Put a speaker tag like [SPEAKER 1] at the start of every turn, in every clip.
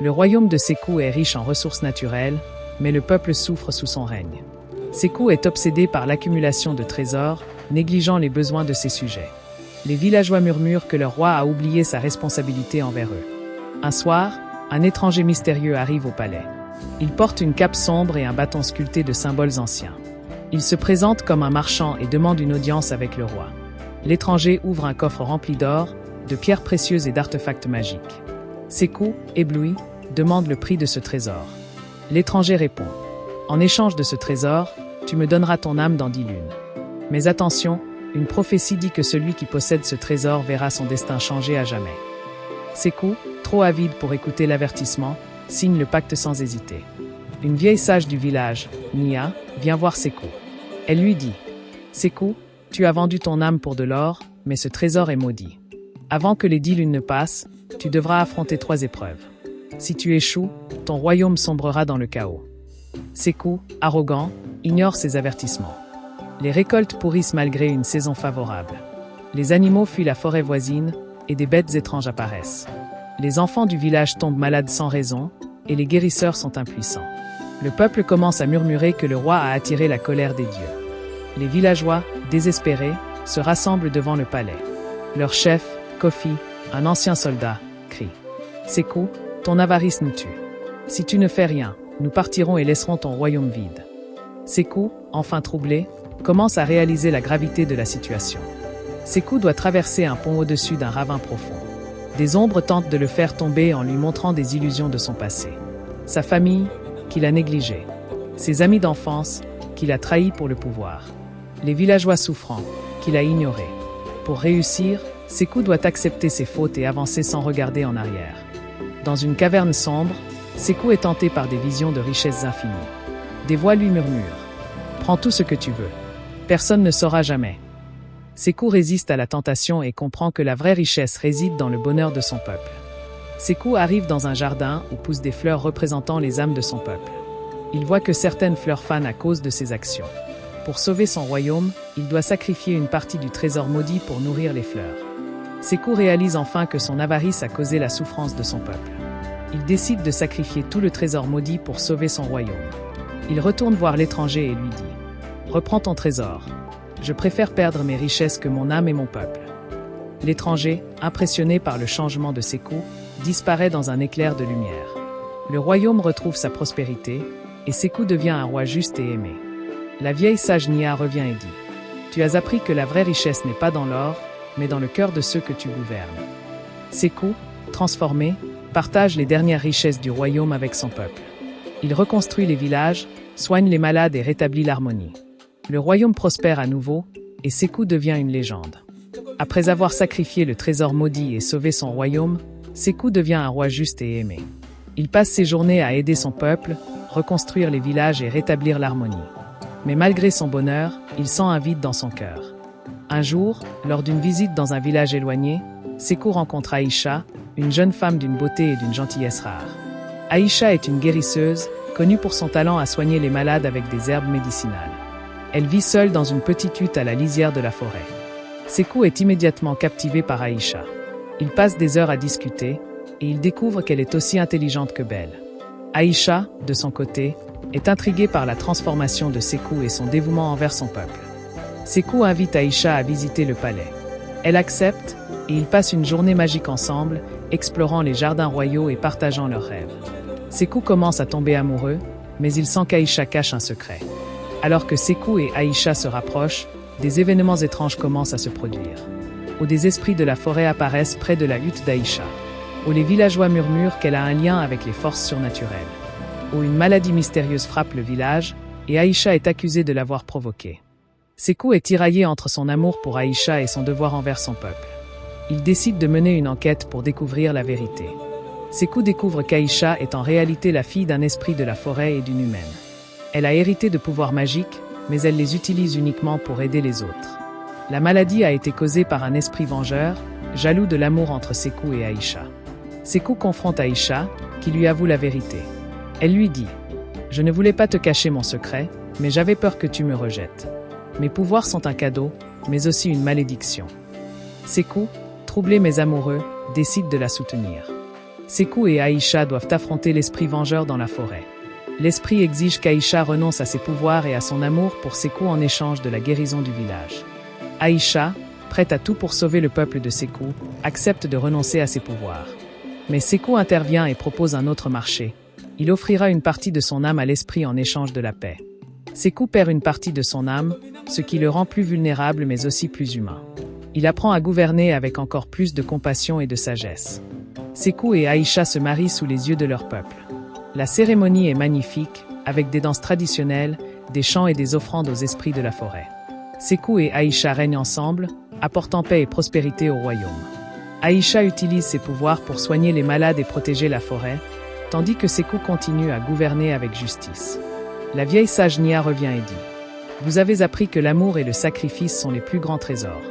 [SPEAKER 1] Le royaume de Sekou est riche en ressources naturelles, mais le peuple souffre sous son règne. Sekou est obsédé par l'accumulation de trésors, négligeant les besoins de ses sujets. Les villageois murmurent que leur roi a oublié sa responsabilité envers eux. Un soir, un étranger mystérieux arrive au palais. Il porte une cape sombre et un bâton sculpté de symboles anciens. Il se présente comme un marchand et demande une audience avec le roi. L'étranger ouvre un coffre rempli d'or, de pierres précieuses et d'artefacts magiques. Sekou, ébloui, demande le prix de ce trésor. L'étranger répond « En échange de ce trésor, tu me donneras ton âme dans 10 lunes. » Mais attention, une prophétie dit que celui qui possède ce trésor verra son destin changer à jamais. Sekou, trop avide pour écouter l'avertissement, signe le pacte sans hésiter. Une vieille sage du village, Nia, vient voir Sekou. Elle lui dit « Sekou, tu as vendu ton âme pour de l'or, mais ce trésor est maudit. Avant que les 10 lunes ne passent, tu devras affronter 3 épreuves. Si tu échoues, ton royaume sombrera dans le chaos. » Sekou, arrogant, ignore ces avertissements. Les récoltes pourrissent malgré une saison favorable. Les animaux fuient la forêt voisine et des bêtes étranges apparaissent. Les enfants du village tombent malades sans raison et les guérisseurs sont impuissants. Le peuple commence à murmurer que le roi a attiré la colère des dieux. Les villageois, désespérés, se rassemblent devant le palais. Leur chef, Kofi, un ancien soldat, crie « Sekou, ton avarice nous tue. Si tu ne fais rien, nous partirons et laisserons ton royaume vide. » Sekou, enfin troublé, commence à réaliser la gravité de la situation. Sekou doit traverser un pont au-dessus d'un ravin profond. Des ombres tentent de le faire tomber en lui montrant des illusions de son passé. Sa famille, qu'il a négligée. Ses amis d'enfance, qu'il a trahis pour le pouvoir. Les villageois souffrants, qu'il a ignorés. Pour réussir, Sekou doit accepter ses fautes et avancer sans regarder en arrière. Dans une caverne sombre, Sekou est tenté par des visions de richesses infinies. Des voix lui murmurent « Prends tout ce que tu veux. Personne ne saura jamais. » Sekou résiste à la tentation et comprend que la vraie richesse réside dans le bonheur de son peuple. Sekou arrive dans un jardin où poussent des fleurs représentant les âmes de son peuple. Il voit que certaines fleurs fanent à cause de ses actions. Pour sauver son royaume, il doit sacrifier une partie du trésor maudit pour nourrir les fleurs. Sekou réalise enfin que son avarice a causé la souffrance de son peuple. Il décide de sacrifier tout le trésor maudit pour sauver son royaume. Il retourne voir l'étranger et lui dit « Reprends ton trésor. Je préfère perdre mes richesses que mon âme et mon peuple. » L'étranger, impressionné par le changement de Sekou, disparaît dans un éclair de lumière. Le royaume retrouve sa prospérité, et Sekou devient un roi juste et aimé. La vieille sage Nia revient et dit « Tu as appris que la vraie richesse n'est pas dans l'or, mais dans le cœur de ceux que tu gouvernes. » Sekou, transformé, partage les dernières richesses du royaume avec son peuple. Il reconstruit les villages, soigne les malades et rétablit l'harmonie. Le royaume prospère à nouveau, et Sekou devient une légende. Après avoir sacrifié le trésor maudit et sauvé son royaume, Sekou devient un roi juste et aimé. Il passe ses journées à aider son peuple, reconstruire les villages et rétablir l'harmonie. Mais malgré son bonheur, il sent un vide dans son cœur. Un jour, lors d'une visite dans un village éloigné, Sekou rencontre Aïcha, une jeune femme d'une beauté et d'une gentillesse rare. Aïcha est une guérisseuse, connue pour son talent à soigner les malades avec des herbes médicinales. Elle vit seule dans une petite hutte à la lisière de la forêt. Sekou est immédiatement captivé par Aïcha. Ils passent des heures à discuter, et il découvre qu'elle est aussi intelligente que belle. Aïcha, de son côté, est intriguée par la transformation de Sekou et son dévouement envers son peuple. Sekou invite Aïcha à visiter le palais. Elle accepte, et ils passent une journée magique ensemble, explorant les jardins royaux et partageant leurs rêves. Sekou commence à tomber amoureux, mais il sent qu'Aïcha cache un secret. Alors que Sekou et Aïcha se rapprochent, des événements étranges commencent à se produire. Où des esprits de la forêt apparaissent près de la hutte d'Aïcha. Où les villageois murmurent qu'elle a un lien avec les forces surnaturelles. Où une maladie mystérieuse frappe le village, et Aïcha est accusée de l'avoir provoquée. Sekou est tiraillé entre son amour pour Aïcha et son devoir envers son peuple. Il décide de mener une enquête pour découvrir la vérité. Sekou découvre qu'Aïcha est en réalité la fille d'un esprit de la forêt et d'une humaine. Elle a hérité de pouvoirs magiques, mais elle les utilise uniquement pour aider les autres. La maladie a été causée par un esprit vengeur, jaloux de l'amour entre Sekou et Aïcha. Sekou confronte Aïcha, qui lui avoue la vérité. Elle lui dit « Je ne voulais pas te cacher mon secret, mais j'avais peur que tu me rejettes. Mes pouvoirs sont un cadeau, mais aussi une malédiction. » Sekou, troublé mais amoureux, décide de la soutenir. Sékou et Aïcha doivent affronter l'esprit vengeur dans la forêt. L'esprit exige qu'Aïcha renonce à ses pouvoirs et à son amour pour Sékou en échange de la guérison du village. Aïcha, prête à tout pour sauver le peuple de Sékou, accepte de renoncer à ses pouvoirs. Mais Sékou intervient et propose un autre marché. Il offrira une partie de son âme à l'esprit en échange de la paix. Sékou perd une partie de son âme, ce qui le rend plus vulnérable mais aussi plus humain. Il apprend à gouverner avec encore plus de compassion et de sagesse. Sékou et Aïcha se marient sous les yeux de leur peuple. La cérémonie est magnifique, avec des danses traditionnelles, des chants et des offrandes aux esprits de la forêt. Sékou et Aïcha règnent ensemble, apportant paix et prospérité au royaume. Aïcha utilise ses pouvoirs pour soigner les malades et protéger la forêt, tandis que Sékou continue à gouverner avec justice. La vieille sage Nia revient et dit : « Vous avez appris que l'amour et le sacrifice sont les plus grands trésors.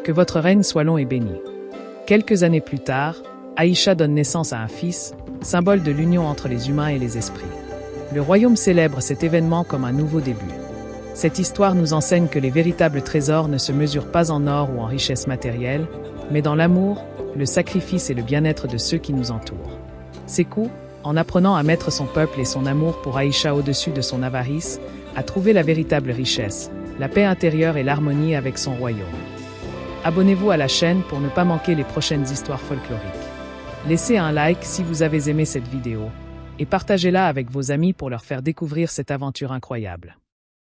[SPEAKER 1] Que votre règne soit long et béni. » Quelques années plus tard, Aïcha donne naissance à un fils, symbole de l'union entre les humains et les esprits. Le royaume célèbre cet événement comme un nouveau début. Cette histoire nous enseigne que les véritables trésors ne se mesurent pas en or ou en richesse matérielle, mais dans l'amour, le sacrifice et le bien-être de ceux qui nous entourent. Sékou, en apprenant à mettre son peuple et son amour pour Aïcha au-dessus de son avarice, a trouvé la véritable richesse, la paix intérieure et l'harmonie avec son royaume. Abonnez-vous à la chaîne pour ne pas manquer les prochaines histoires folkloriques. Laissez un like si vous avez aimé cette vidéo et partagez-la avec vos amis pour leur faire découvrir cette aventure incroyable.